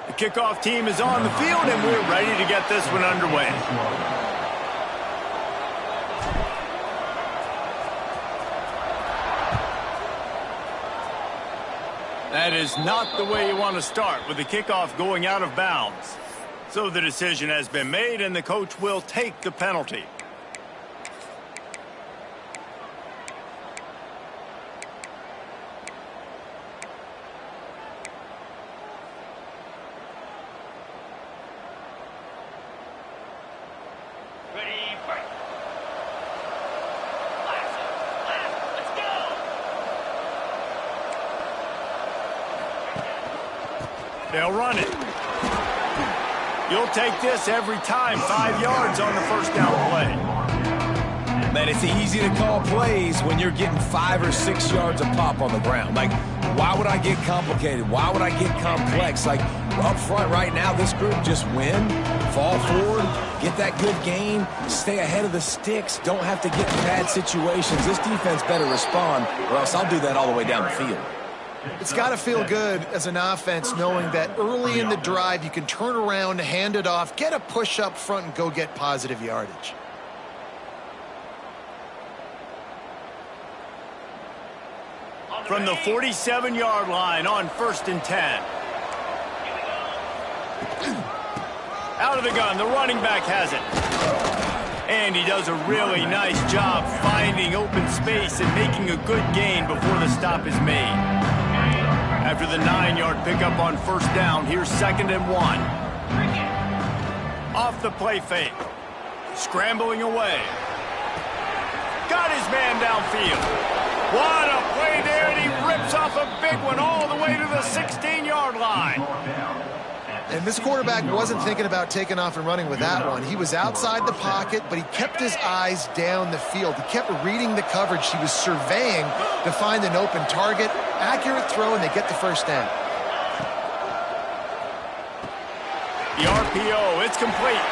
The kickoff team is on the field, and we're ready to get this one underway. That is not the way you want to start with the kickoff going out of bounds. So the decision has been made, and the coach will take the penalty. They'll run it. You'll take this every time. 5 yards on the first down play. Man, it's easy to call plays when you're getting 5 or 6 yards a pop on the ground. Like, why would I get complicated? Why would I get complex? Like, up front right now, this group just win, fall forward, get that good gain, stay ahead of the sticks, don't have to get in bad situations. This defense better respond, or else I'll do that all the way down the field. It's got to feel good as an offense knowing that early in the drive you can turn around, hand it off, get a push up front, and go get positive yardage. From the 47-yard line on 1st and 10. Out of the gun, the running back has it. And he does a really nice job finding open space and making a good gain before the stop is made. After the 9-yard pickup on 1st down, here's 2nd and 1. Off the play fake. Scrambling away. Got his man downfield. What a play there, and he rips off a big one all the way to the 16-yard line. And this quarterback wasn't thinking about taking off and running with that one. He was outside the pocket, but he kept his eyes down the field. He kept reading the coverage. He was surveying to find an open target. Accurate throw, and they get the first down. The RPO, it's complete.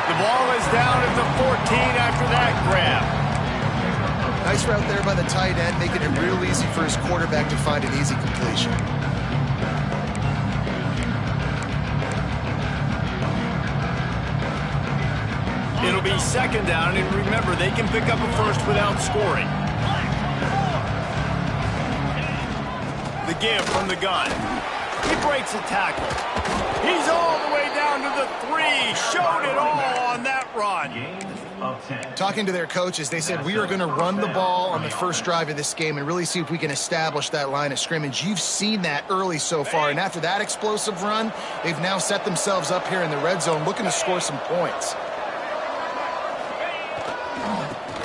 The ball is down at the 14 after that grab. Nice route there by the tight end, making it real easy for his quarterback to find an easy completion. It'll be 2nd down, and remember, they can pick up a first without scoring. The give from the gun. He breaks a tackle. He's all the way down to the 3. Showed it all on that run. Talking to their coaches, they said, we are going to run the ball on the first drive of this game and really see if we can establish that line of scrimmage. You've seen that early so far, and after that explosive run, they've now set themselves up here in the red zone looking to score some points.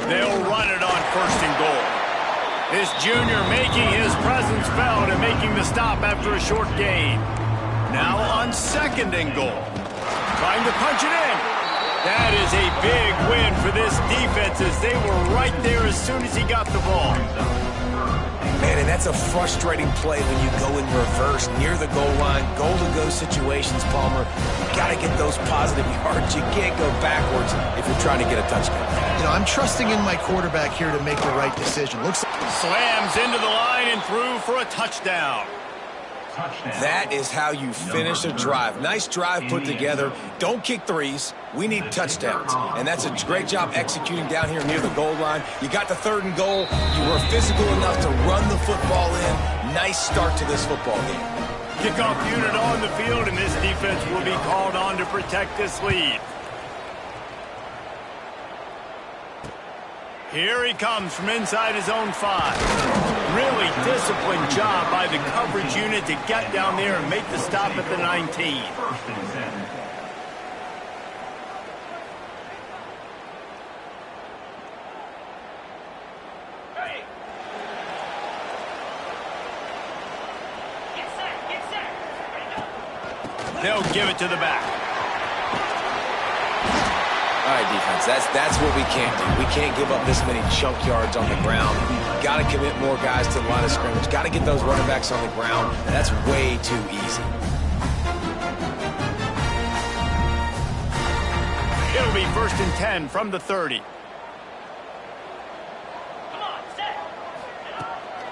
They'll run it on 1st and goal. This junior making his presence felt and making the stop after a short gain. Now on 2nd and goal. Trying to punch it in. That is a big win for this defense as they were right there as soon as he got the ball. Man, and that's a frustrating play when you go in reverse near the goal line, goal-to-go situations, Palmer. You got to get those positive yards. You can't go backwards if you're trying to get a touchdown. You know, I'm trusting in my quarterback here to make the right decision. Slams into the line and through for a touchdown. That is how you finish a drive. Nice drive put together. Don't kick threes. We need touchdowns. And that's a great job executing down here near the goal line. You got the 3rd and goal. You were physical enough to run the football in. Nice start to this football game. Kickoff unit on the field, and this defense will be called on to protect this lead. Here he comes from inside his own 5. Really disciplined job by the coverage unit to get down there and make the stop at the 19. They'll give it to the back. All right, defense, that's what we can't do. We can't give up this many chunk yards on the ground. Got to commit more guys to the line of scrimmage. Got to get those running backs on the ground. That's way too easy. It'll be 1st and 10 from the 30.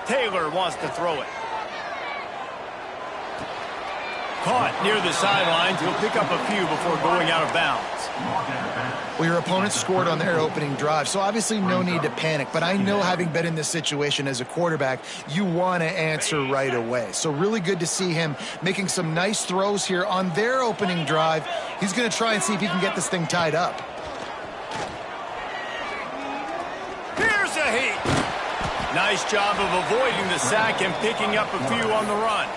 Taylor wants to throw it. Caught near the sidelines. He'll pick up a few before going out of bounds. Well, your opponent scored on their opening drive, so obviously no need to panic. But I know, having been in this situation as a quarterback, you want to answer right away. So really good to see him making some nice throws here on their opening drive. He's going to try and see if he can get this thing tied up. Here's a heat. Nice job of avoiding the sack and picking up a few on the run.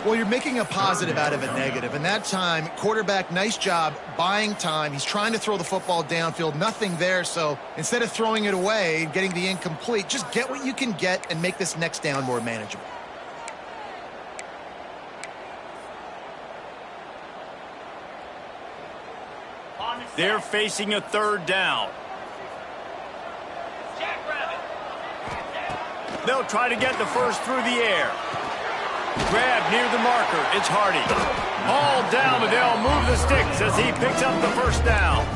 Well, you're making a positive out of a negative. And that time, quarterback, nice job buying time. He's trying to throw the football downfield. Nothing there. So instead of throwing it away and getting the incomplete, just get what you can get and make this next down more manageable. They're facing a third down. They'll try to get the first through the air. Grab near the marker. It's Hardy. Hauled down, but they'll move the sticks as he picks up the first down.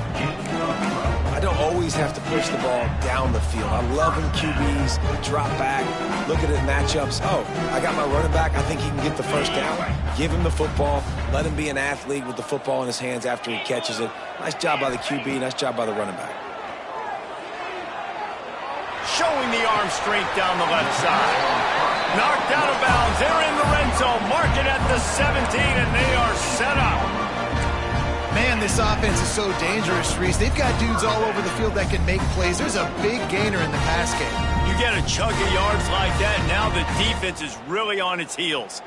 I don't always have to push the ball down the field. I love when QBs drop back, look at it matchups. Oh, I got my running back. I think he can get the first down. Give him the football. Let him be an athlete with the football in his hands after he catches it. Nice job by the QB. Nice job by the running back. Showing the arm strength down the left side. Knocked out of bounds. They're in the red zone. Mark it at the 17, and they are set up. Man, this offense is so dangerous, Reese. They've got dudes all over the field that can make plays. There's a big gainer in the pass game. You get a chunk of yards like that, now the defense is really on its heels.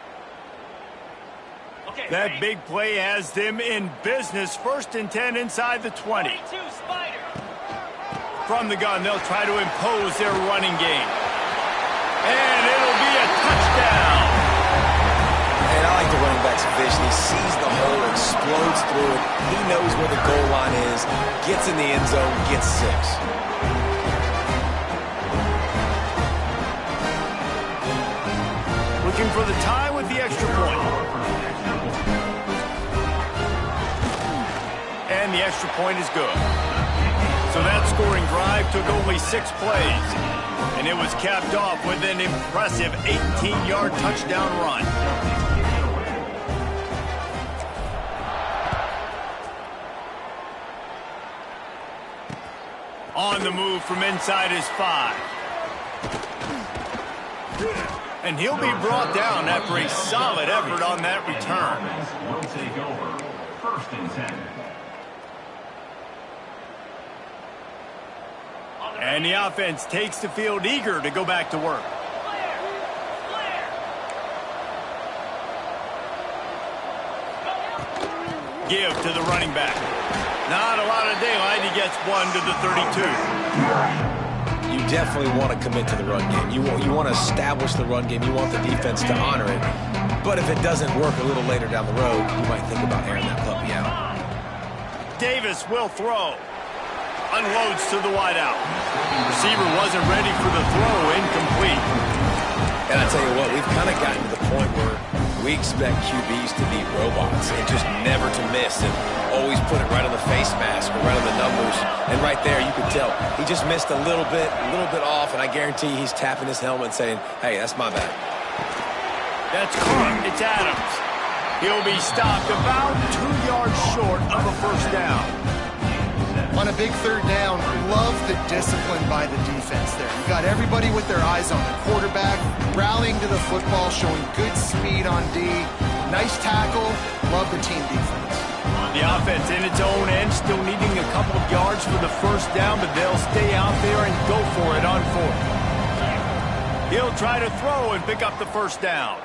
That big play has them in business. 1st and 10 inside the 20. From the gun, they'll try to impose their running game. And it'll be a touchdown. And I like the running back's vision. He sees the hole, explodes through it. He knows where the goal line is, gets in the end zone, gets 6. Looking for the tie with the extra point. And the extra point is good. So that scoring drive took only 6 plays. And it was capped off with an impressive 18-yard touchdown run. On the move from inside his 5. And he'll be brought down after a solid effort on that return. Will take over. 1st and 10. And the offense takes the field eager to go back to work. Give to the running back. Not a lot of daylight. He gets one to the 32. You definitely want to commit to the run game. You want to establish the run game. You want the defense to honor it. But if it doesn't work a little later down the road, you might think about airing that puppy out. Davis will throw. Unloads to the wideout. Receiver wasn't ready for the throw. Incomplete. And I tell you what, we've kind of gotten to the point where we expect QBs to be robots and just never to miss and always put it right on the face mask or right on the numbers. And right there, you could tell he just missed a little bit off, and I guarantee he's tapping his helmet saying, hey, that's my bad. That's caught. It's Adams. He'll be stopped about 2 yards short of a first down. On a big third down, love the discipline by the defense there. You got everybody with their eyes on the quarterback, rallying to the football, showing good speed on D. Nice tackle. Love the team defense. The offense in its own end, still needing a couple of yards for the first down, but they'll stay out there and go for it on 4th. He'll try to throw and pick up the first down.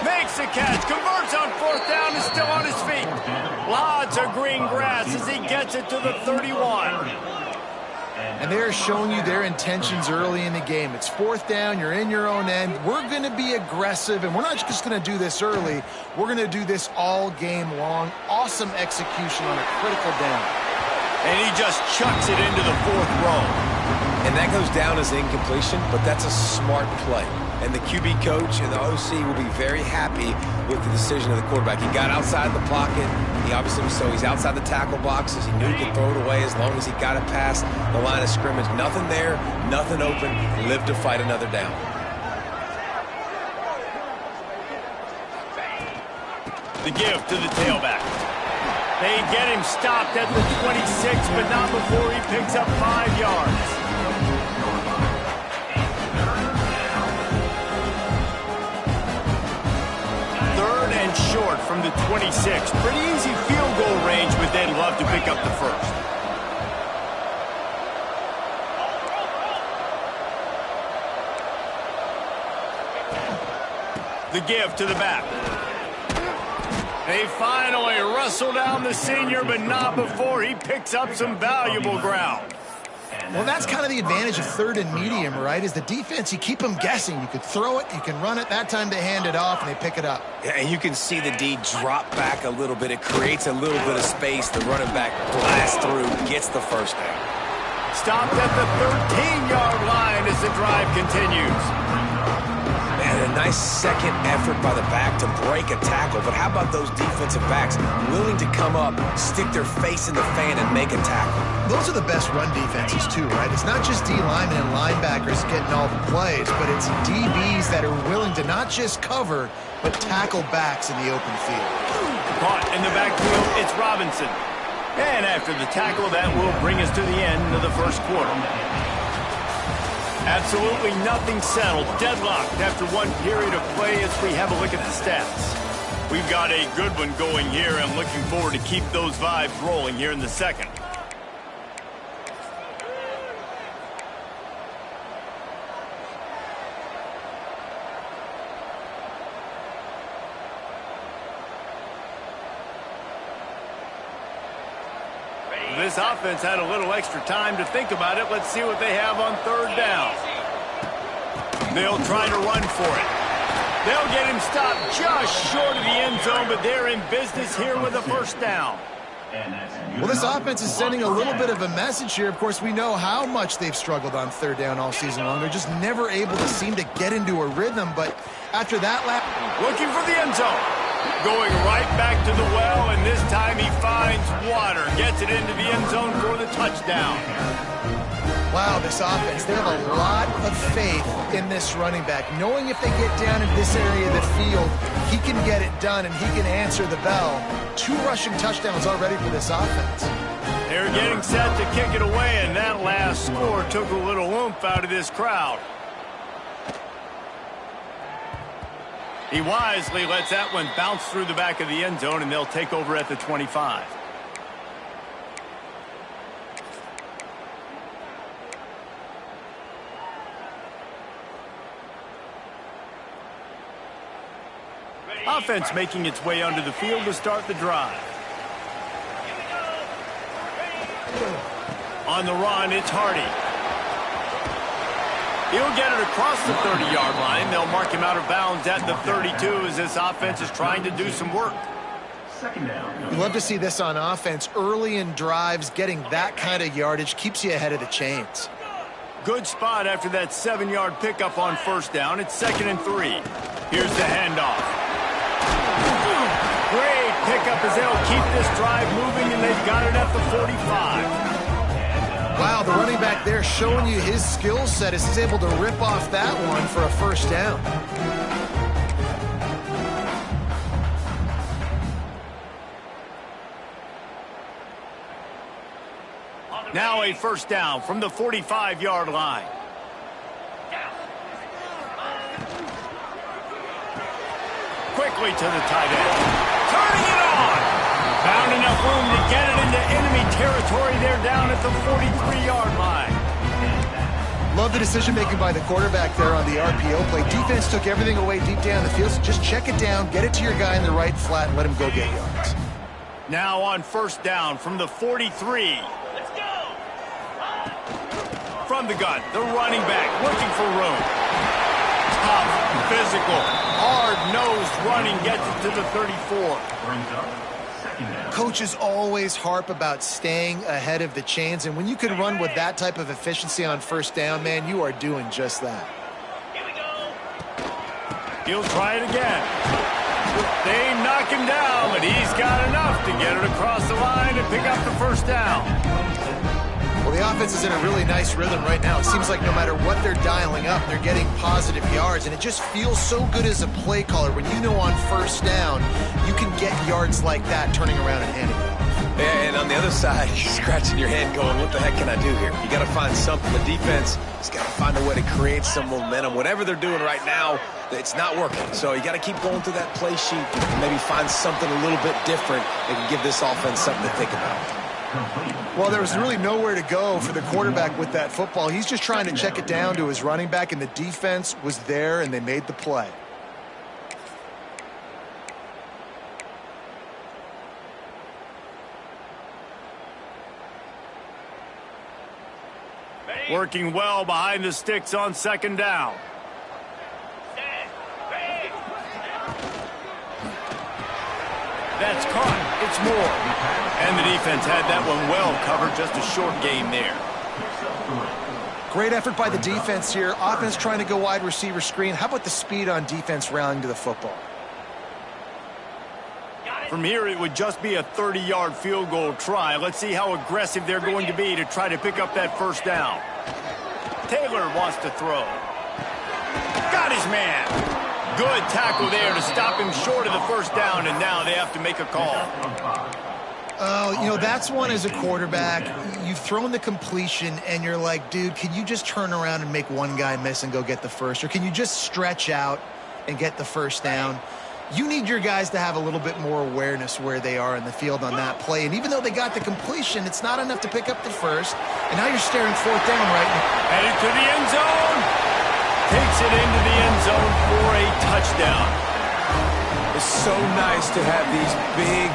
Makes the catch, converts on 4th down, is still on his feet. Lots of green grass as he gets it to the 31. And they're showing you their intentions early in the game. It's 4th down, you're in your own end. We're going to be aggressive, and we're not just going to do this early. We're going to do this all game long. Awesome execution on a critical down. And he just chucks it into the 4th row. And that goes down as incompletion, but that's a smart play. And the QB coach and the OC will be very happy with the decision of the quarterback. He got outside the pocket. He obviously, so he's outside the tackle boxes. He knew he could throw it away as long as he got it past the line of scrimmage. Nothing there, nothing open. Lived to fight another down. The give to the tailback. They get him stopped at the 26, but not before he picks up 5 yards. Third and short from the 26. Pretty easy field goal range, but they'd love to pick up the first. The give to the back. They finally wrestle down the senior, but not before he picks up some valuable ground. Well, that's kind of the advantage of third and medium, right? Is the defense, you keep them guessing. You could throw it, you can run it. That time they hand it off, and they pick it up. Yeah, and you can see the D drop back a little bit. It creates a little bit of space. The running back blasts through, gets the first down. Stopped at the 13-yard line as the drive continues. Man, a nice second effort by the back to break a tackle. But how about those defensive backs willing to come up, stick their face in the fan, and make a tackle? Those are the best run defenses, too, right? It's not just D linemen and linebackers getting all the plays, but it's DBs that are willing to not just cover, but tackle backs in the open field. Caught in the backfield, it's Robinson. And after the tackle, that will bring us to the end of the first quarter. Absolutely nothing settled, deadlocked after one period of play as we have a look at the stats. We've got a good one going here. I'm looking forward to keep those vibes rolling here in the second. This offense had a little extra time to think about it. Let's see what they have on third down. They'll try to run for it. They'll get him stopped just short of the end zone, but they're in business here with a first down. Well, this offense is sending a little bit of a message here. Of course, we know how much they've struggled on third down all season long. They're just never able to seem to get into a rhythm, but after that lap... Looking for the end zone. Going right back to the well, and this time he finds water. Gets it into the end zone for the touchdown. Wow, this offense, they have a lot of faith in this running back. Knowing if they get down in this area of the field, he can get it done and he can answer the bell. 2 rushing touchdowns already for this offense. They're getting set to kick it away, and that last score took a little oomph out of this crowd. He wisely lets that one bounce through the back of the end zone, and they'll take over at the 25. Offense making its way onto the field to start the drive. On the run, it's Hardy. He'll get it across the 30-yard line. They'll mark him out of bounds at the 32 as this offense is trying to do some work. Second down. We love to see this on offense. Early in drives, getting that kind of yardage keeps you ahead of the chains. Good spot after that 7-yard pickup on first down. It's 2nd and 3. Here's the handoff. Great pickup as they'll keep this drive moving, and they've got it at the 45. Wow, the running back there showing you his skill set as he's able to rip off that one for a first down. Now a first down from the 45-yard line. Quickly to the tight end. Turning it on. Found enough room to get it into enemy territory. They're down at the 43-yard line. Love the decision-making by the quarterback there on the RPO play. Defense took everything away deep down the field, so just check it down, get it to your guy in the right flat, and let him go get yards. Now on first down from the 43. Let's go. From the gun, the running back looking for room. Tough, physical, hard-nosed running gets it to the 34. Brings up second down. Coaches always harp about staying ahead of the chains, and when you can run with that type of efficiency on first down, man, you are doing just that. Here we go. He'll try it again. They knock him down, but he's got enough to get it across the line and pick up the first down. Well, the offense is in a really nice rhythm right now. It seems like no matter what they're dialing up, they're getting positive yards, and it just feels so good as a play caller when you know on first down you can get yards like that turning around and handing it off. And on the other side, you're scratching your head going, what the heck can I do here? You got to find something. The defense has got to find a way to create some momentum. Whatever they're doing right now, it's not working. So you got to keep going through that play sheet and maybe find something a little bit different that can give this offense something to think about. Well, there was really nowhere to go for the quarterback with that football. He's just trying to check it down to his running back, and the defense was there, and they made the play. Working well behind the sticks on second down. That's caught. It's Moore. And the defense had that one well covered. Just a short game there. Great effort by the defense here. Offense trying to go wide receiver screen. How about the speed on defense rallying to the football? From here, it would just be a 30-yard field goal try. Let's see how aggressive they're going to be to try to pick up that first down. Taylor wants to throw. Got his man. Good tackle there to stop him short of the first down, and now they have to make a call. Oh, you know, that's one as a quarterback. You've thrown the completion, and you're like, dude, can you just turn around and make one guy miss and go get the first? Or can you just stretch out and get the first down? You need your guys to have a little bit more awareness where they are in the field on that play. And even though they got the completion, it's not enough to pick up the first. And now you're staring fourth down right now. Headed to the end zone. Takes it into the end zone for a touchdown. It's so nice to have these big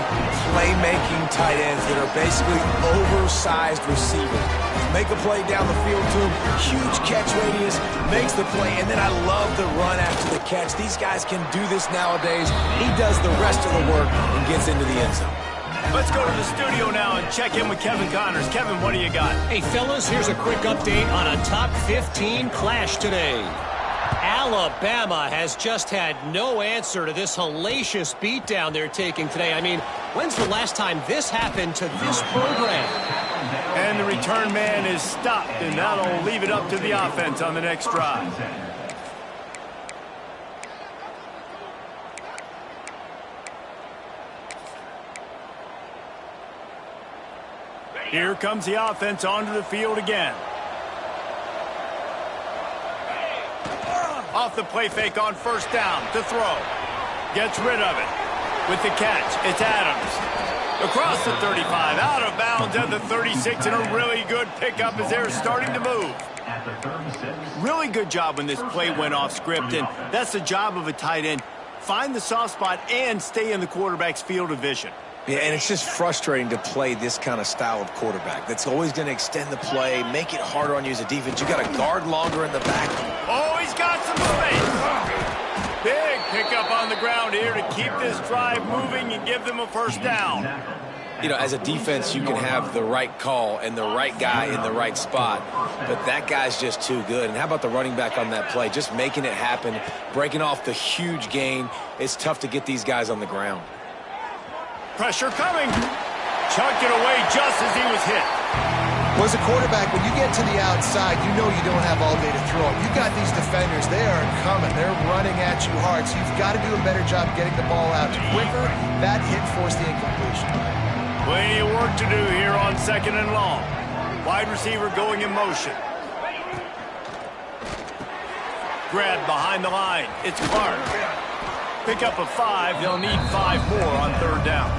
playmaking tight ends that are basically oversized receivers. Make a play down the field to him, huge catch radius, makes the play, and then I love the run after the catch. These guys can do this nowadays. He does the rest of the work and gets into the end zone. Let's go to the studio now and check in with Kevin Connors. Kevin, what do you got? Hey, fellas, here's a quick update on a top 15 clash today. Alabama has just had no answer to this hellacious beatdown they're taking today. I mean, when's the last time this happened to this program? And the return man is stopped, and that'll leave it up to the offense on the next drive. Here comes the offense onto the field again. Off the play fake on first down to throw. Gets rid of it. With the catch, it's Adams. Across the 35, out of bounds at the 36, and a really good pickup as they're starting to move. Really good job when this play went off script, and that's the job of a tight end. Find the soft spot and stay in the quarterback's field of vision. Yeah, and it's just frustrating to play this kind of style of quarterback. That's always going to extend the play, make it harder on you as a defense. You got to guard longer in the back. Oh, he's got some space. Big pickup on the ground here to keep this drive moving and give them a first down. You know, as a defense, you can have the right call and the right guy in the right spot, but that guy's just too good. And how about the running back on that play? Just making it happen, breaking off the huge gain. It's tough to get these guys on the ground. Pressure coming. Chucked it away just as he was hit. Well, as a quarterback, when you get to the outside, you know you don't have all day to throw it. You've got these defenders. They are coming. They're running at you hard. So you've got to do a better job getting the ball out quicker. That hit forced the incompletion. Plenty of work to do here on second and long. Wide receiver going in motion. Grabbed behind the line. It's Clark. Pick up a 5. They'll need 5 more on third down.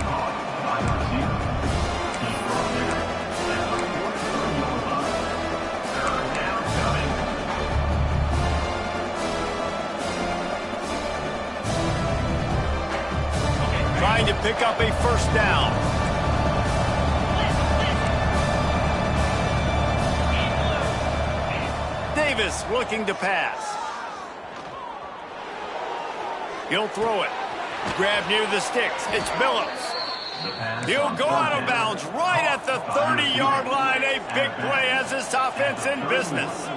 Trying to pick up a first down. Davis looking to pass. He'll throw it. Grab near the sticks. It's Billups. He'll go out of bounds right at the 30-yard line. A big play as this offense in business.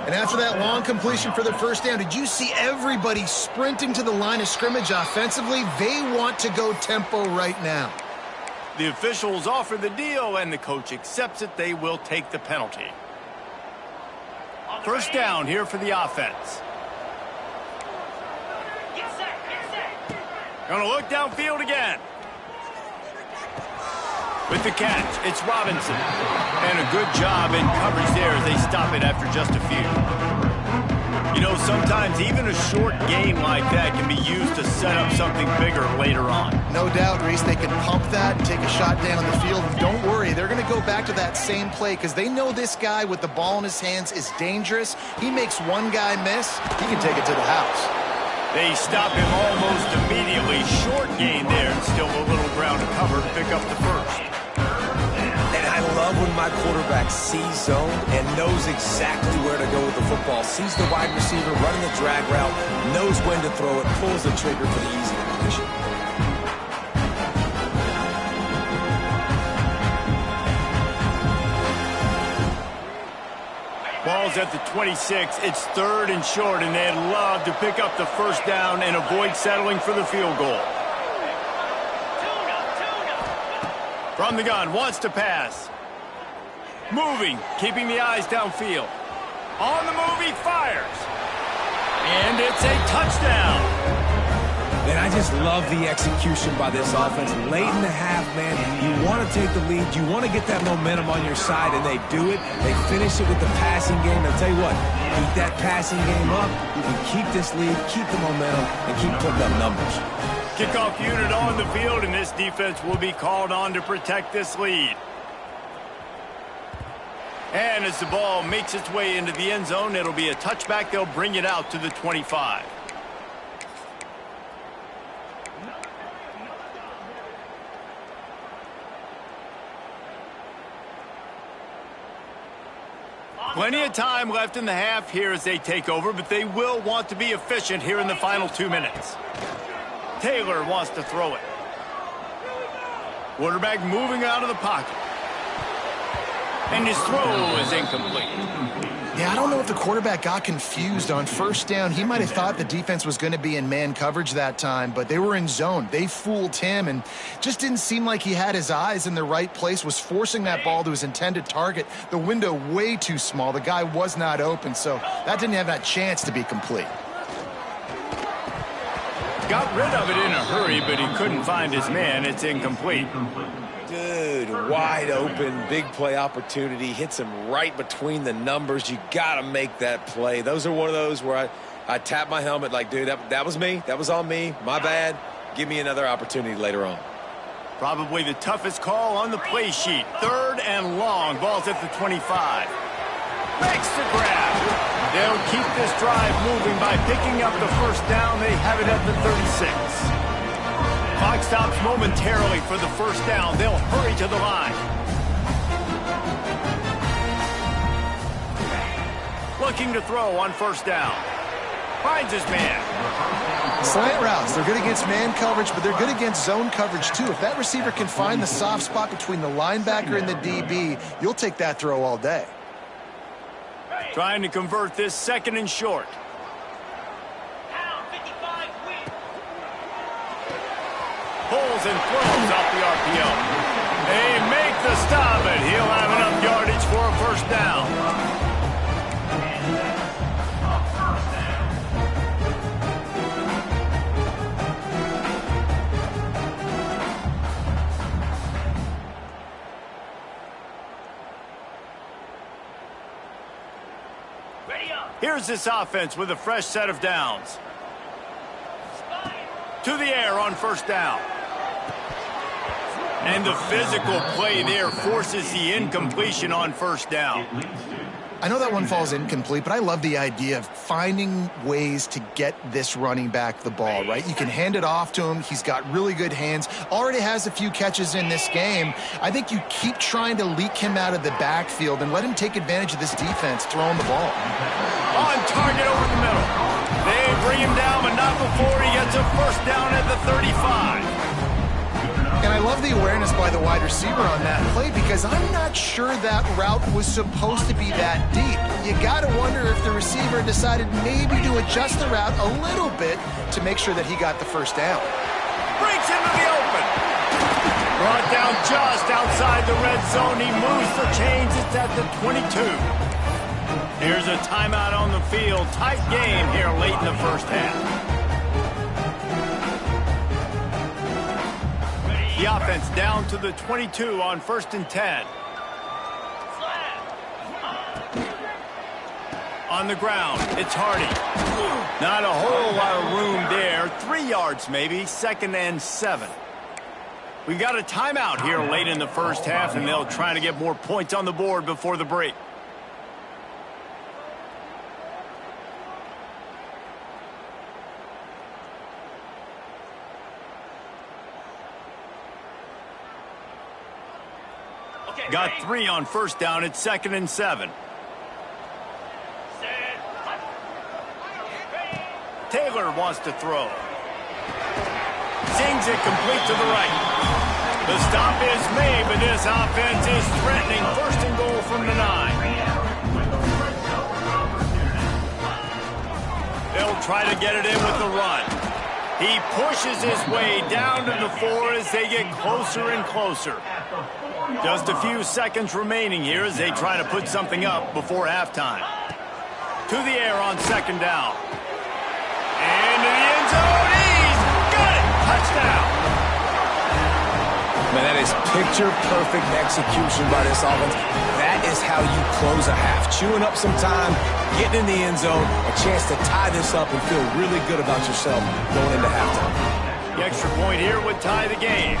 And after that long completion for the first down, did you see everybody sprinting to the line of scrimmage offensively? They want to go tempo right now. The officials offer the deal, and the coach accepts it. They will take the penalty. First down here for the offense. Gonna look downfield again. With the catch, it's Robinson. And a good job in coverage there as they stop it after just a few. You know, sometimes even a short game like that can be used to set up something bigger later on. No doubt, Reese, they can pump that and take a shot down the field. And don't worry, they're going to go back to that same play because they know this guy with the ball in his hands is dangerous. He makes one guy miss, he can take it to the house. They stop him almost immediately. Short gain there, and still a little ground to cover to pick up the first. And I love when my quarterback sees zone and knows exactly where to go with the football. Sees the wide receiver running the drag route, knows when to throw it, pulls the trigger for the easy completion. Ball's at the 26. It's 3rd and short, and they'd love to pick up the first down and avoid settling for the field goal. From the gun, wants to pass. Moving, keeping the eyes downfield. On the move, he fires. And it's a touchdown. And I just love the execution by this offense. Late in the half, man, you want to take the lead. You want to get that momentum on your side, and they do it. They finish it with the passing game. I'll tell you what, keep that passing game up. You can keep this lead, keep the momentum, and keep putting up numbers. Kickoff unit on the field, and this defense will be called on to protect this lead. And as the ball makes its way into the end zone, it'll be a touchback. They'll bring it out to the 25. Plenty of time left in the half here as they take over, but they will want to be efficient here in the final 2 minutes. Taylor wants to throw it. Quarterback moving out of the pocket. And his throw is incomplete. Yeah, I don't know if the quarterback got confused on first down. He might have thought the defense was going to be in man coverage that time, but they were in zone. They fooled him and just didn't seem like he had his eyes in the right place, was forcing that ball to his intended target. The window way too small. The guy was not open, so that didn't have that chance to be complete. Got rid of it in a hurry, but he couldn't find his man. It's incomplete. Dude, wide open, big play opportunity. Hits him right between the numbers. You got to make that play. Those are one of those where I tap my helmet like, dude, that was me. That was on me. My bad. Give me another opportunity later on. Probably the toughest call on the play sheet. 3rd and long. Ball's at the 25. Makes the grab. They'll keep this drive moving by picking up the first down. They have it at the 36. Clock stops momentarily for the first down. They'll hurry to the line. Looking to throw on first down. Finds his man. Slant routes. They're good against man coverage, but they're good against zone coverage too. If that receiver can find the soft spot between the linebacker and the DB, you'll take that throw all day. Trying to convert this 2nd and short. Pulls and throws off the RPO. They make the stop, and he'll have enough yardage for a first down. Here's this offense with a fresh set of downs. To the air on first down. And the physical play there forces the incompletion on first down. I know that one falls incomplete, but I love the idea of finding ways to get this running back the ball, right? You can hand it off to him. He's got really good hands. Already has a few catches in this game. I think you keep trying to leak him out of the backfield and let him take advantage of this defense throwing the ball. On target over the middle. They bring him down, but not before he gets a first down at the 35. And I love the awareness by the wide receiver on that play because I'm not sure that route was supposed to be that deep. You got to wonder if the receiver decided maybe to adjust the route a little bit to make sure that he got the first down. Breaks into the open. Brought down just outside the red zone. He moves the chains. It's at the 22. Here's a timeout on the field. Tight game here late in the first half. The offense down to the 22 on 1st and 10. On the ground, it's Hardy. Not a whole lot of room there. 3 yards maybe, 2nd and 7. We got a timeout here late in the first half, and they'll try to get more points on the board before the break. Got 3 on 1st down. It's 2nd and 7. Taylor wants to throw. Sings it complete to the right. The stop is made, but this offense is threatening 1st and goal from the 9. They'll try to get it in with the run. He pushes his way down to the 4 as they get closer and closer. Just a few seconds remaining here as they try to put something up before halftime. To the air on 2nd down. Into the end zone. He's got it. Touchdown. Man, that is picture-perfect execution by this offense. That is how you close a half. Chewing up some time, getting in the end zone, a chance to tie this up and feel really good about yourself going into halftime. The extra point here would tie the game.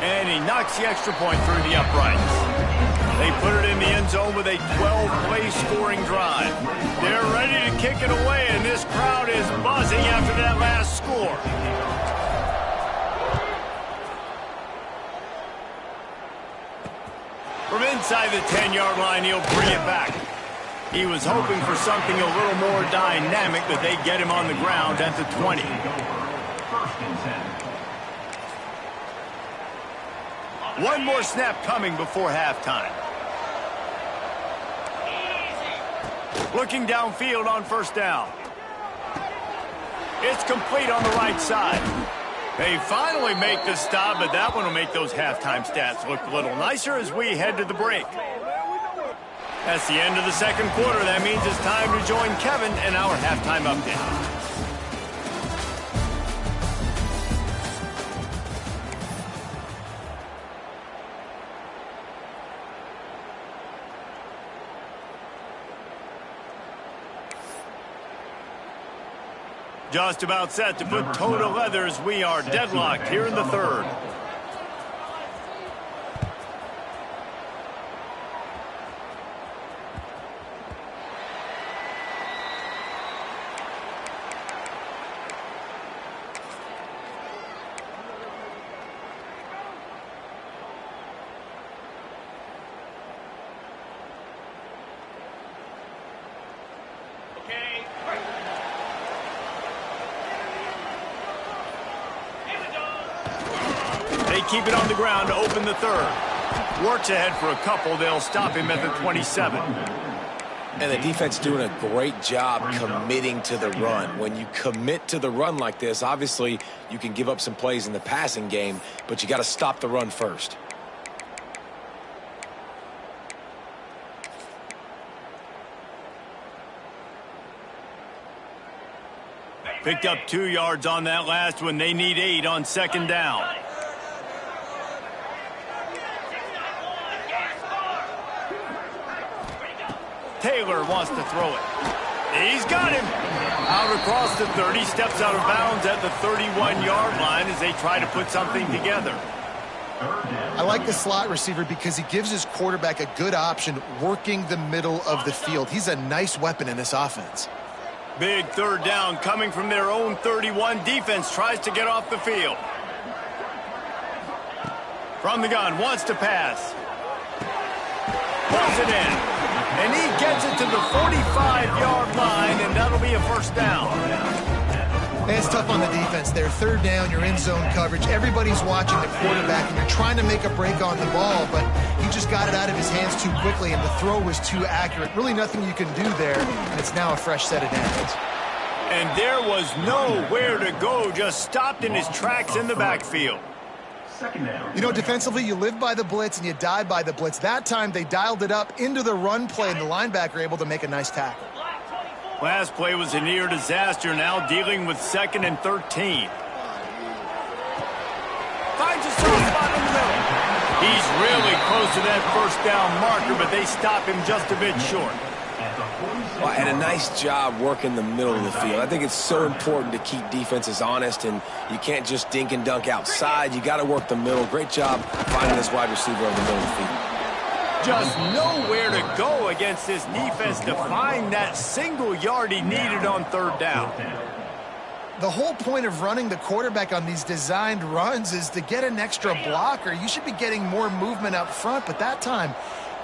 And he knocks the extra point through the uprights. They put it in the end zone with a 12-play scoring drive. They're ready to kick it away, and this crowd is buzzing after that last score. From inside the 10-yard line, he'll bring it back. He was hoping for something a little more dynamic, but they get him on the ground at the 20. 1st and 10. One more snap coming before halftime. Looking downfield on 1st down. It's complete on the right side. They finally make the stop, but that one will make those halftime stats look a little nicer as we head to the break. That's the end of the 2nd quarter. That means it's time to join Kevin in our halftime update. Just about set to put toe to leather as we are deadlocked here in the 3rd. They keep it on the ground to open the 3rd. Works ahead for a couple. They'll stop him at the 27. And the defense doing a great job committing to the run. When you commit to the run like this, obviously you can give up some plays in the passing game, but you got to stop the run first. Picked up 2 yards on that last one. They need 8 on 2nd down. Taylor wants to throw it. He's got him. Out across the 30, steps out of bounds at the 31-yard line as they try to put something together. I like the slot receiver because he gives his quarterback a good option working the middle of the field. He's a nice weapon in this offense. Big 3rd down coming from their own 31. Defense tries to get off the field. From the gun, wants to pass. Pulls it in. And he gets it to the 45-yard line, and that'll be a 1st down. It's tough on the defense there. 3rd down, you're in zone coverage. Everybody's watching the quarterback, and you're trying to make a break on the ball, but he just got it out of his hands too quickly, and the throw was too accurate. Really nothing you can do there, and it's now a fresh set of downs. And there was nowhere to go, just stopped in his tracks in the backfield. Second down. You know, defensively, you live by the blitz and you die by the blitz. That time, they dialed it up into the run play, and the linebacker able to make a nice tackle. Last play was a near disaster, now dealing with 2nd and 13. Finds a soft spot in the middle. He's really close to that first down marker, but they stop him just a bit short. Well, and a nice job working the middle of the field. I think it's so important to keep defenses honest, and you can't just dink and dunk outside. You got to work the middle. Great job finding this wide receiver over the middle of the field. Just nowhere to go against this defense to find that single yard he needed on 3rd down. The whole point of running the quarterback on these designed runs is to get an extra blocker. You should be getting more movement up front, but that time,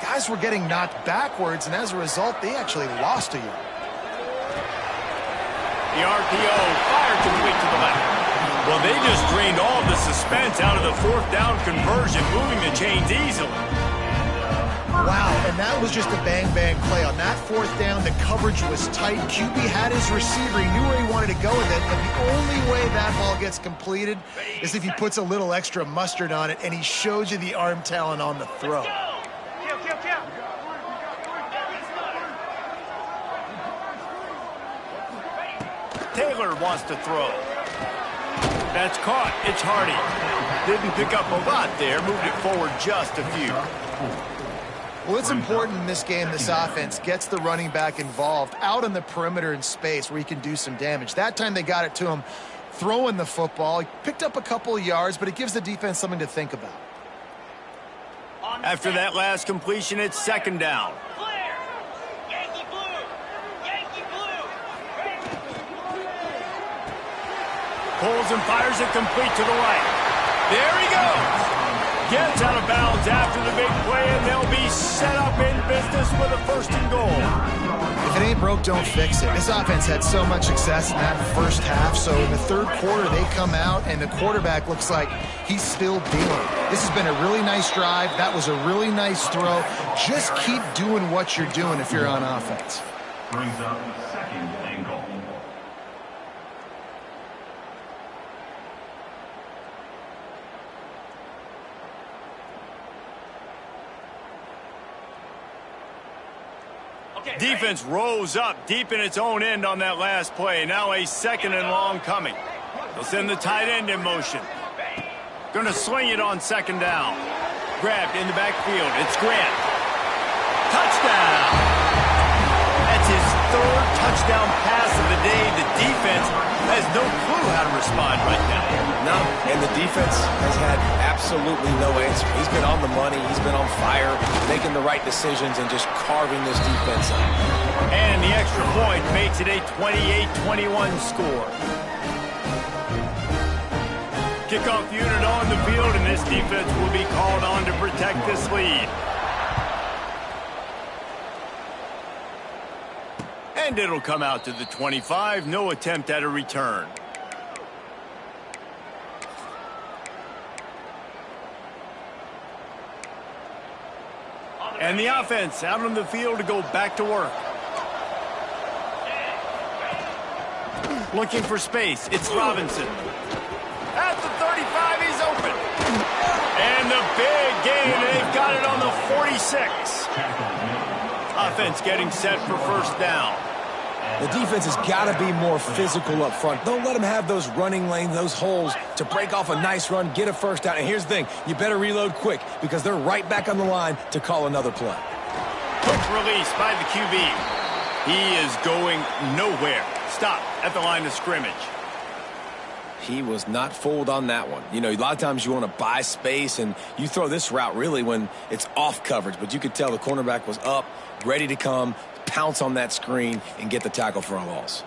guys were getting knocked backwards, and as a result, they actually lost a yard. The RPO fired complete to the left. Well, they just drained all the suspense out of the 4th down conversion, moving the chains easily. Wow, and that was just a bang-bang play. On that 4th down, the coverage was tight. QB had his receiver. He knew where he wanted to go with it, and the only way that ball gets completed is if he puts a little extra mustard on it, and he shows you the arm talent on the throw. Taylor wants to throw. That's caught. It's Hardy. Didn't pick up a lot there. Moved it forward just a few. Well, it's important in this game this offense gets the running back involved out on the perimeter in space where he can do some damage. That time they got it to him throwing the football. He picked up a couple of yards, but it gives the defense something to think about. After that last completion, it's 2nd down. Pulls and fires it complete to the right. There he goes. Gets out of bounds after the big play, and they'll be set up in business with a 1st and goal. If it ain't broke, don't fix it. This offense had so much success in that first half, so in the 3rd quarter, they come out, and the quarterback looks like he's still dealing. This has been a really nice drive. That was a really nice throw. Just keep doing what you're doing if you're on offense. Brings up 2nd and goal. Defense rose up deep in its own end on that last play. Now a 2nd and long coming. They'll send the tight end in motion. Going to swing it on 2nd down. Grabbed in the backfield. It's Grant. Touchdown! That's his 3rd touchdown pass of the day. The defense has no clue how to respond right now. No, and the defense has had absolutely no answer. He's been on the money. He's been on fire, making the right decisions and just carving this defense up. And the extra point makes it a 28-21 score. Kickoff unit on the field, and this defense will be called on to protect this lead. And it'll come out to the 25. No attempt at a return. And the offense out on the field to go back to work. Looking for space. It's Robinson. At the 35, he's open. And the big gain. They've got it on the 46. Offense getting set for 1st down. The defense has got to be more physical up front. Don't let them have those running lanes, those holes to break off a nice run, get a 1st down. And here's the thing, you better reload quick because they're right back on the line to call another play. Quick release by the QB. He is going nowhere. Stop at the line of scrimmage. He was not fooled on that one. You know, a lot of times you want to buy space, and you throw this route really when it's off coverage. But you could tell the cornerback was up, ready to come, pounce on that screen, and get the tackle for a loss.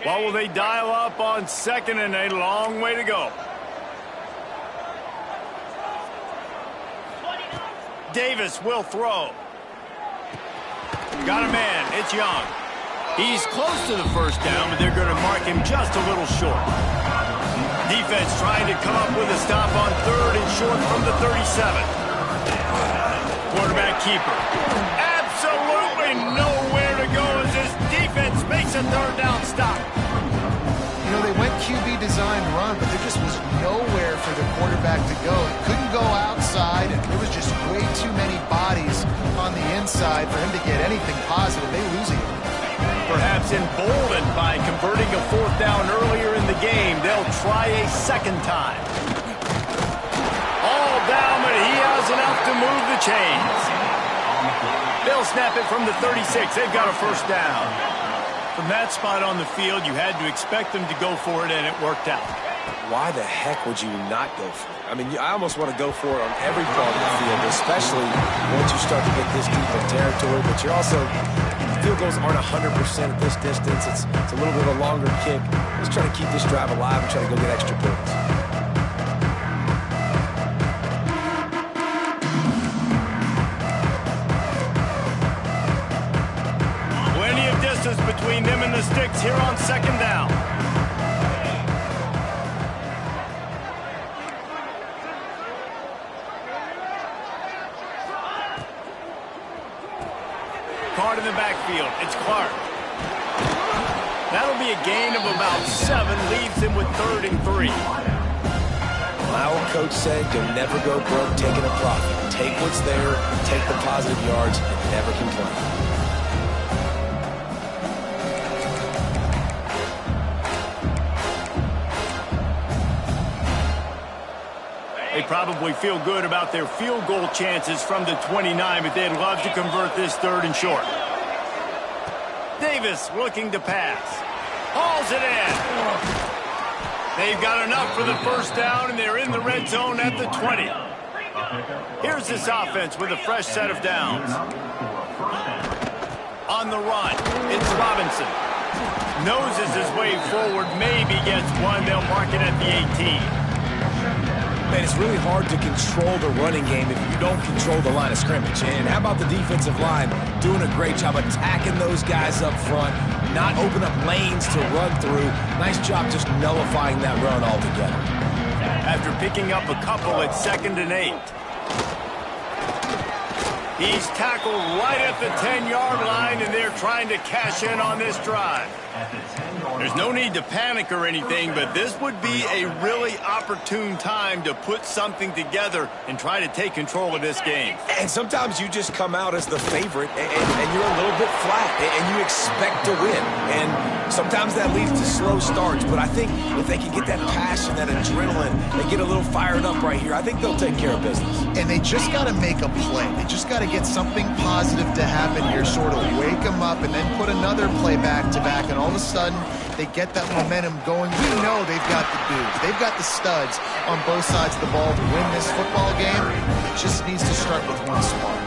What will they dial up on 2nd and a long way to go? Davis will throw. Got a man. It's Young. He's close to the 1st down, but they're going to mark him just a little short. Defense trying to come up with a stop on 3rd and short from the 37. Quarterback keeper. Absolutely nowhere to go as this third down stop. You know, they went QB design run, but there just was nowhere for the quarterback to go. He couldn't go outside, and there was just way too many bodies on the inside for him to get anything positive. They lose it. Perhaps emboldened by converting a fourth down earlier in the game, they'll try a second time. All down, but he has enough to move the chains. They'll snap it from the 36. They've got a first down. From that spot on the field, you had to expect them to go for it, and it worked out. Why the heck would you not go for it? I mean, I almost want to go for it on every part of the field, especially once you start to get this deep in territory. But you're also, field goals aren't 100% at this distance. It's a little bit of a longer kick. Just trying to keep this drive alive and try to go get extra points. Between them and the sticks here on second down. Card in the backfield. It's Clark. That'll be a gain of about 7. Leaves him with 3rd and 3. My old coach said, you'll never go broke taking a profit. Take what's there, take the positive yards, and never complain. They probably feel good about their field goal chances from the 29, but they'd love to convert this 3rd and short. Davis looking to pass. Hauls it in. They've got enough for the first down, and they're in the red zone at the 20. Here's this offense with a fresh set of downs. On the run, it's Robinson. Noses his way forward, maybe gets one. They'll mark it at the 18. Man, it's really hard to control the running game if you don't control the line of scrimmage. And how about the defensive line doing a great job attacking those guys up front, not open up lanes to run through. Nice job just nullifying that run altogether. After picking up a couple at 2nd and 8. He's tackled right at the 10-yard line, and they're trying to cash in on this drive. There's no need to panic or anything, but this would be a really opportune time to put something together and try to take control of this game. And sometimes you just come out as the favorite, and you're a little bit flat, and you expect to win. And sometimes that leads to slow starts, but I think if they can get that passion, that adrenaline, they get a little fired up right here, I think they'll take care of business. And they just got to make a play. They just got to get something positive to happen here, sort of wake them up, and then put another play back-to-back, and all of a sudden, they get that momentum going. We know they've got the dudes. They've got the studs on both sides of the ball to win this football game. It just needs to start with one spark.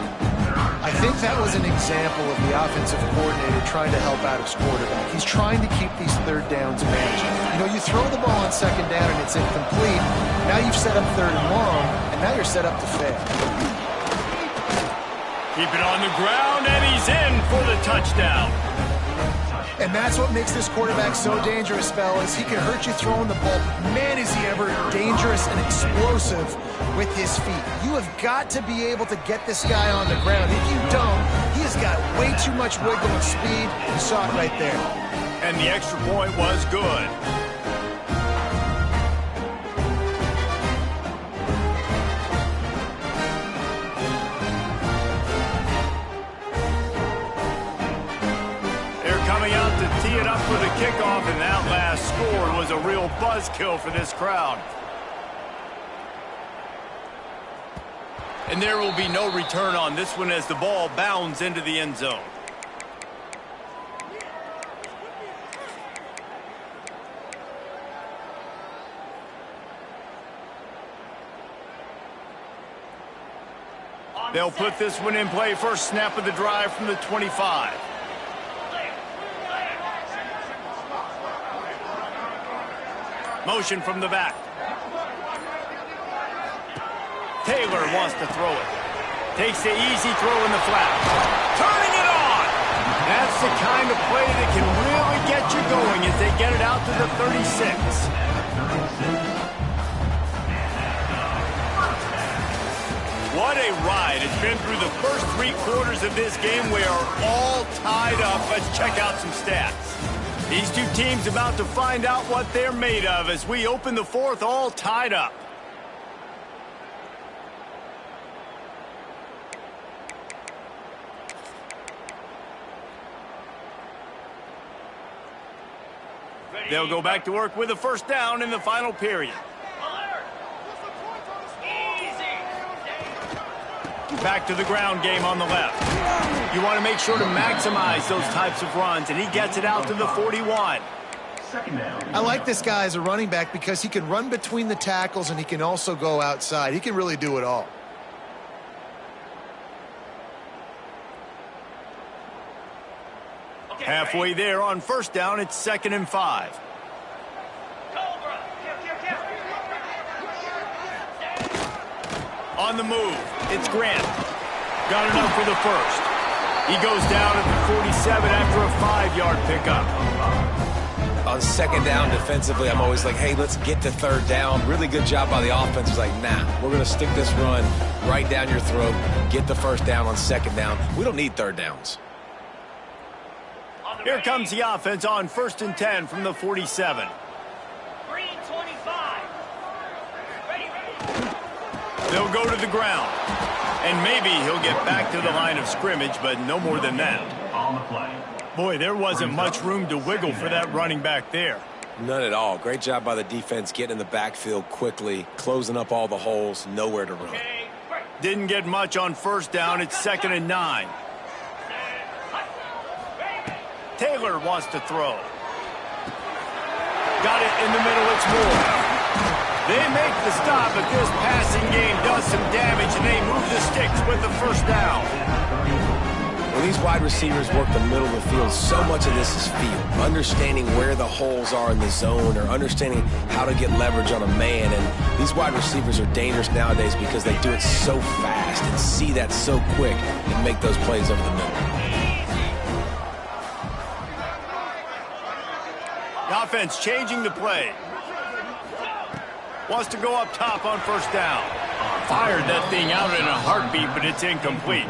I think that was an example of the offensive coordinator trying to help out his quarterback. He's trying to keep these 3rd downs manageable. You know, you throw the ball on 2nd down and it's incomplete. Now you've set up 3rd and long, and now you're set up to fail. Keep it on the ground, and he's in for the touchdown. And that's what makes this quarterback so dangerous, fellas. He can hurt you throwing the ball. Man, is he ever dangerous and explosive with his feet. You have got to be able to get this guy on the ground. If you don't, he has got way too much wiggle and speed. You saw it right there. And the extra point was good. Tee it up for the kickoff, and that last score was a real buzzkill for this crowd. And there will be no return on this one as the ball bounds into the end zone. They'll put this one in play. First snap of the drive from the 25. Motion from the back. Taylor wants to throw it. Takes the easy throw in the flat. Turning it on! That's the kind of play that can really get you going as they get it out to the 36. What a ride. It's been through the first 3 quarters of this game. We are all tied up. Let's check out some stats. These two teams about to find out what they're made of as we open the fourth all tied up. They'll go back to work with a first down in the final period. Back to the ground game on the left. You want to make sure to maximize those types of runs, and he gets it out to the 41. I like this guy as a running back because he can run between the tackles and he can also go outside. He can really do it all. Halfway there on first down, it's 2nd and 5. On the move, it's Grant. Got enough for the first. He goes down at the 47 after a 5-yard pickup. On second down defensively, I'm always like, hey, let's get to third down. Really good job by the offense. It's like, nah, we're going to stick this run right down your throat, get the first down on second down. We don't need third downs. Here comes the offense on 1st and 10 from the 47. Green 25. Ready. They'll go to the ground. And maybe he'll get back to the line of scrimmage, but no more than that. On the play. Boy, there wasn't much room to wiggle for that running back there. None at all. Great job by the defense getting in the backfield quickly, closing up all the holes, nowhere to run. Didn't get much on first down. It's 2nd and 9. Taylor wants to throw. Got it in the middle. It's Moore. They make the stop, but this passing game does some damage, and they move the sticks with the first down. When these wide receivers work the middle of the field, so much of this is feel. Understanding where the holes are in the zone or understanding how to get leverage on a man. And these wide receivers are dangerous nowadays because they do it so fast and see that so quick and make those plays over the middle. The offense changing the play. Wants to go up top on first down. Fired that thing out in a heartbeat, but it's incomplete.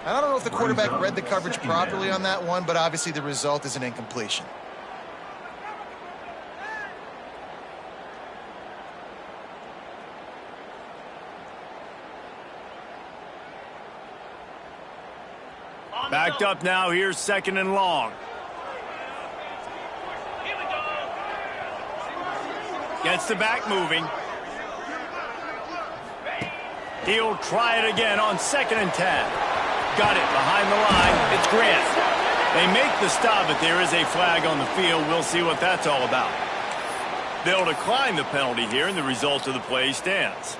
I don't know if the quarterback read the coverage properly on that one, but obviously the result is an incompletion. Backed up now. Here's 2nd and long. Gets the back moving. He'll try it again on 2nd and 10. Got it behind the line. It's Grant. They make the stop, but there is a flag on the field. We'll see what that's all about. They'll decline the penalty here, and the result of the play stands.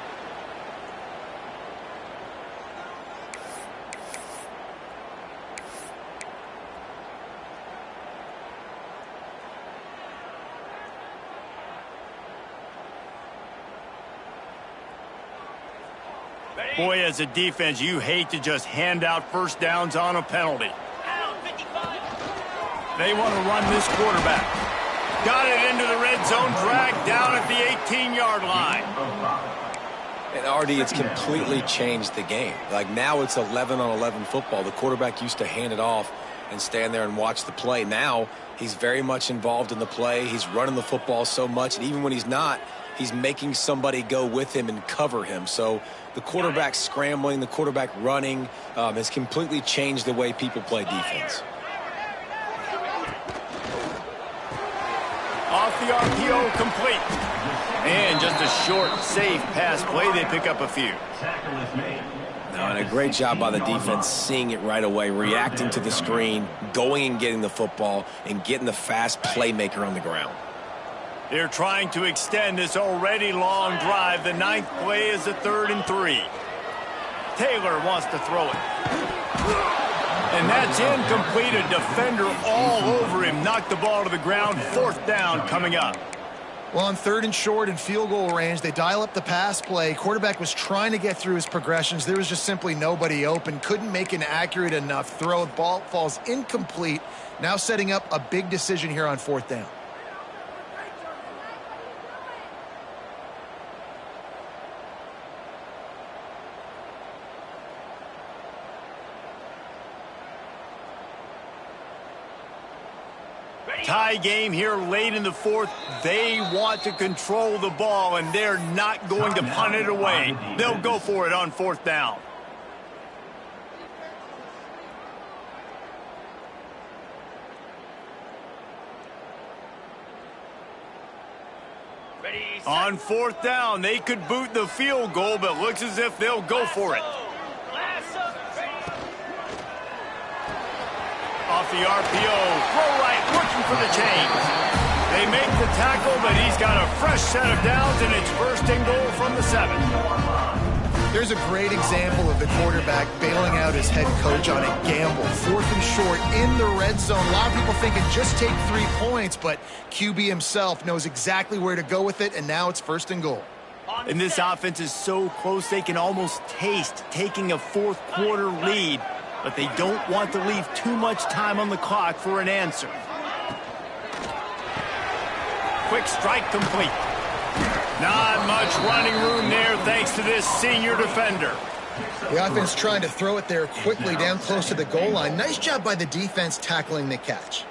Boy, as a defense, you hate to just hand out first downs on a penalty. They want to run this quarterback. Got it into the red zone, dragged down at the 18-yard line. And RD, it's completely changed the game. Like now it's 11-on-11 football. The quarterback used to hand it off and stand there and watch the play. Now he's very much involved in the play. He's running the football so much, and even when he's not, he's making somebody go with him and cover him. So the quarterback scrambling, the quarterback running has completely changed the way people play defense. Off the RPO, complete. And just a short, safe pass play. They pick up a few. And a great job by the defense seeing it right away, reacting to the screen, going and getting the football, and getting the fast playmaker on the ground. They're trying to extend this already long drive. The 9th play is a 3rd and 3. Taylor wants to throw it. And that's incomplete. A defender all over him. Knocked the ball to the ground. 4th down coming up. Well, on 3rd and short and field goal range, they dial up the pass play. Quarterback was trying to get through his progressions. There was just simply nobody open. Couldn't make an accurate enough throw. The ball falls incomplete. Now setting up a big decision here on 4th down. Tie game here late in the fourth. They want to control the ball, and they're not going to punt it away. They'll go for it on 4th down. On 4th down, they could boot the field goal, but looks as if they'll go for it. Off the RPO, throw right, looking for the chains. They make the tackle, but he's got a fresh set of downs, and it's 1st and goal from the 7. There's a great example of the quarterback bailing out his head coach on a gamble. 4th and short in the red zone. A lot of people thinking just take 3 points, but QB himself knows exactly where to go with it, and now it's 1st and goal. And this offense is so close they can almost taste taking a 4th quarter lead, but they don't want to leave too much time on the clock for an answer. Quick strike complete. Not much running room there thanks to this senior defender. The offense trying to throw it there quickly down close to the goal line. Nice job by the defense tackling the catch.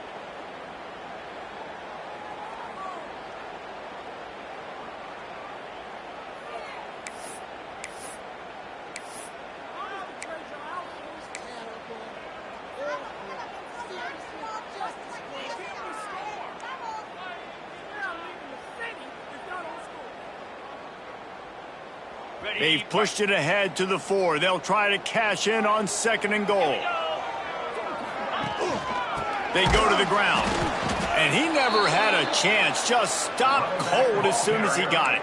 They've pushed it ahead to the 4. They'll try to cash in on 2nd and goal. They go to the ground. And he never had a chance. Just stopped cold as soon as he got it.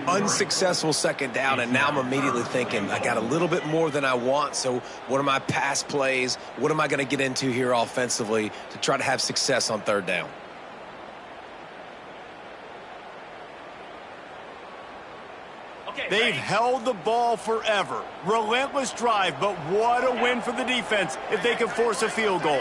Unsuccessful 2nd down, and now I'm immediately thinking, I got a little bit more than I want, so what are my pass plays? What am I going to get into here offensively to try to have success on 3rd down? They've held the ball forever. Relentless drive, but what a win for the defense if they can force a field goal.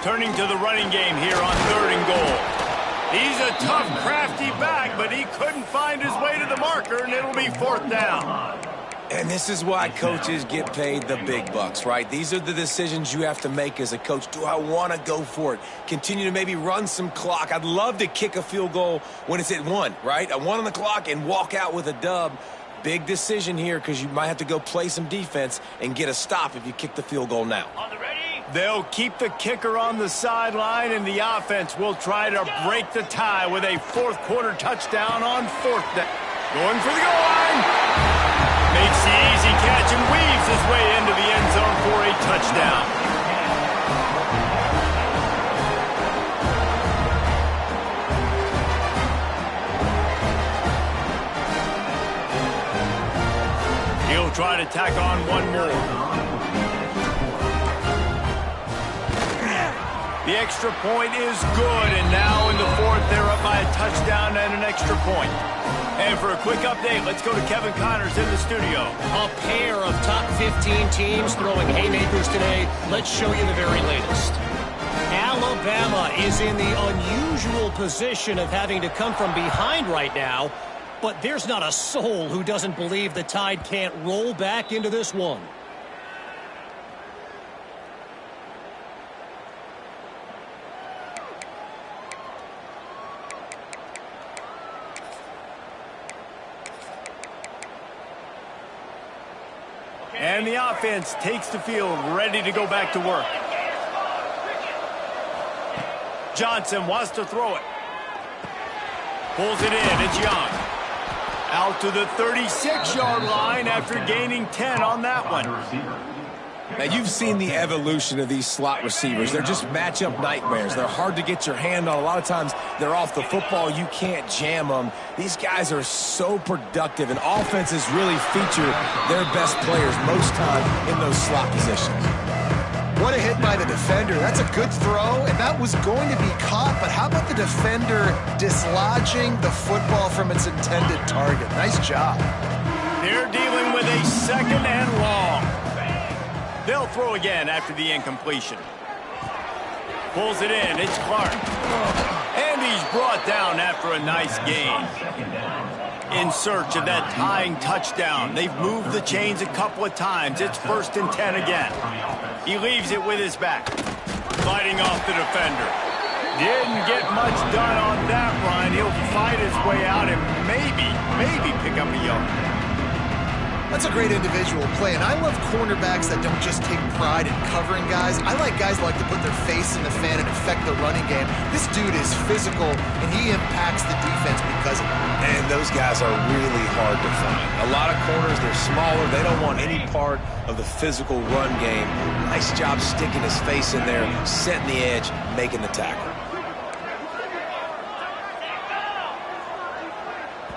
Turning to the running game here on 3rd and goal. He's a tough, crafty back, but he couldn't find his way to the marker, and it'll be 4th down. And this is why coaches get paid the big bucks, right? These are the decisions you have to make as a coach. Do I want to go for it? Continue to maybe run some clock. I'd love to kick a field goal when it's at 1, right? A 1 on the clock and walk out with a dub. Big decision here because you might have to go play some defense and get a stop if you kick the field goal now. They'll keep the kicker on the sideline, and the offense will try to break the tie with a 4th quarter touchdown on 4th down. Going for the goal line. Makes the easy catch and weaves his way into the end zone for a touchdown. He'll try to tack on one more. The extra point is good, and now in the 4th, they're up by a touchdown and an extra point. And for a quick update, let's go to Kevin Connors in the studio. A pair of top 15 teams throwing haymakers today. Let's show you the very latest. Alabama is in the unusual position of having to come from behind right now, but there's not a soul who doesn't believe the Tide can't roll back into this one. And the offense takes the field, ready to go back to work. Johnson wants to throw it. Pulls it in. It's Young. Out to the 36-yard line after gaining 10 on that one. Now, you've seen the evolution of these slot receivers. They're just matchup nightmares. They're hard to get your hand on. A lot of times, they're off the football. You can't jam them. These guys are so productive, and offenses really feature their best players most time in those slot positions. What a hit by the defender. That's a good throw, and that was going to be caught, but how about the defender dislodging the football from its intended target? Nice job. They're dealing with a 2nd and long. They'll throw again after the incompletion. Pulls it in. It's Clark. And he's brought down after a nice gain. in search of that tying touchdown. They've moved the chains a couple of times. It's 1st and 10 again. He leaves it with his back, fighting off the defender. Didn't get much done on that run. He'll fight his way out and maybe pick up a yard. That's a great individual play, and I love cornerbacks that don't just take pride in covering guys. I like guys that like to put their face in the fan and affect the running game. This dude is physical, and he impacts the defense because of it. And those guys are really hard to find. A lot of corners, they're smaller. They don't want any part of the physical run game. Nice job sticking his face in there, setting the edge, making the tackle.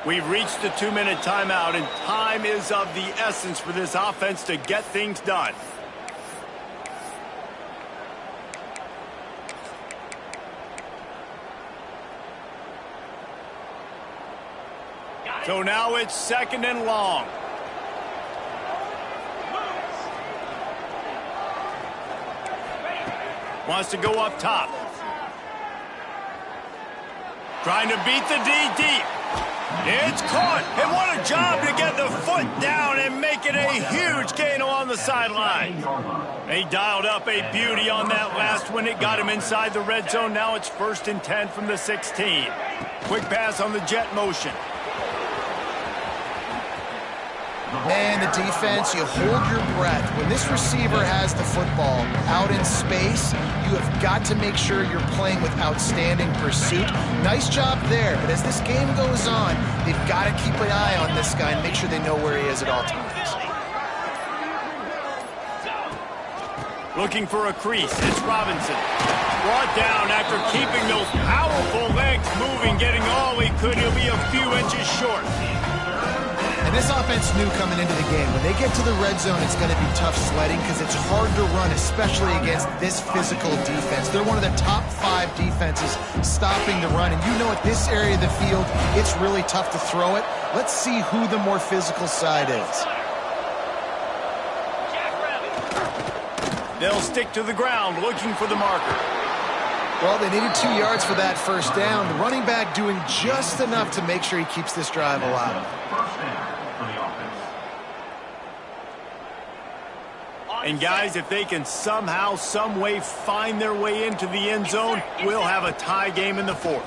We've reached the 2-minute timeout, and time is of the essence for this offense to get things done. So now it's 2nd and long. Wants to go up top. Trying to beat the D deep. It's caught, and what a job to get the foot down and make it a huge gain along the sideline. He dialed up a beauty on that last one. It got him inside the red zone. Now it's 1st and 10 from the 16. Quick pass on the jet motion. And the defense, you hold your breath. When this receiver has the football out in space, you have got to make sure you're playing with outstanding pursuit. Nice job there, but as this game goes on, they've got to keep an eye on this guy and make sure they know where he is at all times. Looking for a crease, it's Robinson. Brought down after keeping those powerful legs moving, getting all he could. He'll be a few inches short. And this offense knew coming into the game, when they get to the red zone, it's going to be tough sledding because it's hard to run, especially against this physical defense. They're one of the top 5 defenses stopping the run. And you know at this area of the field, it's really tough to throw it. Let's see who the more physical side is. They'll stick to the ground, looking for the marker. Well, they needed 2 yards for that first down. The running back doing just enough to make sure he keeps this drive alive. And guys, if they can somehow, some way find their way into the end zone, we'll have a tie game in the 4th.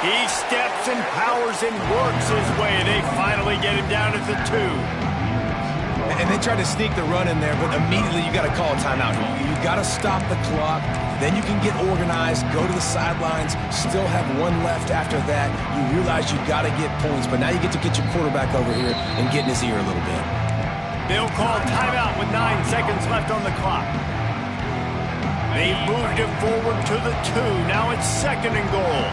He steps and powers and works his way. They finally get him down at the 2. And they try to sneak the run in there, but immediately you got to call a timeout. You got to stop the clock. Then you can get organized, go to the sidelines, still have 1 left after that. You realize you got to get points, but now you get to get your quarterback over here and get in his ear a little bit. They'll call timeout with 9 seconds left on the clock. They've moved it forward to the 2. Now it's 2nd and goal.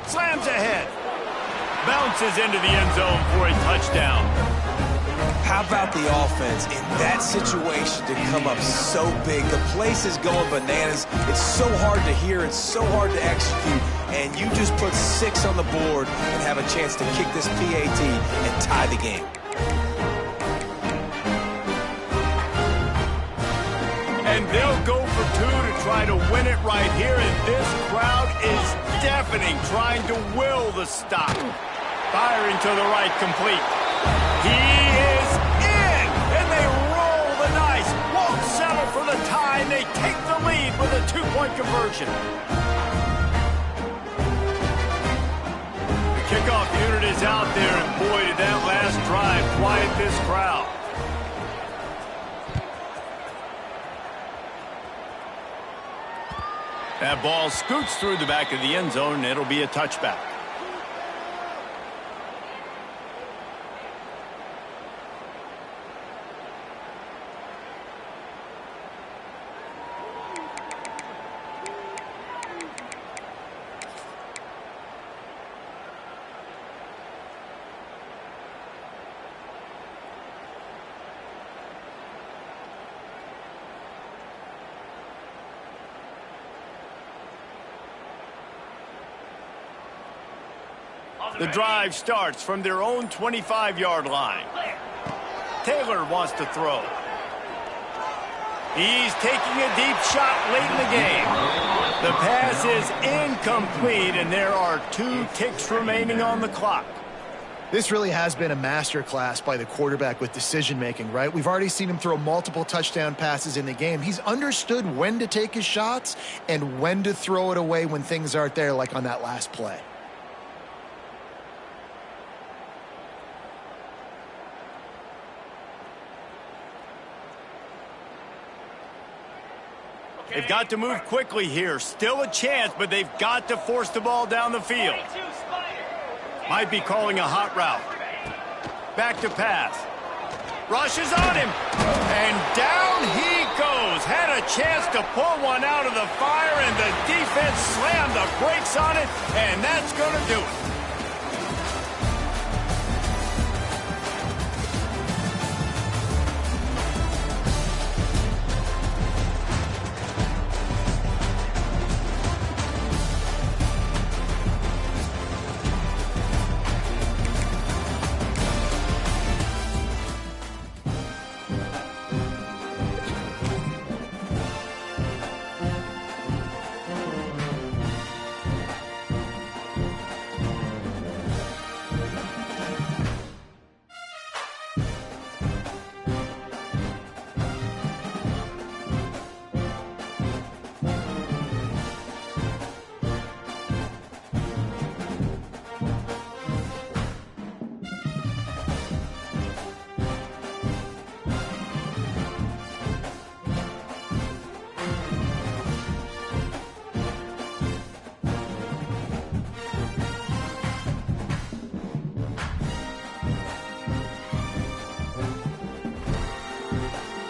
Slams ahead. Bounces into the end zone for a touchdown. How about the offense in that situation to come up so big? The place is going bananas. It's so hard to hear. It's so hard to execute. And you just put 6 on the board and have a chance to kick this PAT and tie the game. And they'll go for 2 to try to win it right here. And this crowd is deafening, trying to will the stop. Firing to the right, complete. He is in, and they roll the dice. Won't settle for the tie, and they take the lead with a 2-point conversion. The kickoff unit is out there, and boy, did that last drive quiet this crowd. That ball scoots through the back of the end zone, and it'll be a touchback. The drive starts from their own 25-yard line. Taylor wants to throw. He's taking a deep shot late in the game. The pass is incomplete, and there are 2 ticks remaining on the clock. This really has been a masterclass by the quarterback with decision-making, right? We've already seen him throw multiple touchdown passes in the game. He's understood when to take his shots and when to throw it away when things aren't there, like on that last play. They've got to move quickly here. Still a chance, but they've got to force the ball down the field. Might be calling a hot route. Back to pass. Rushes on him. And down he goes. Had a chance to pull one out of the fire, and the defense slammed the brakes on it, and that's going to do it.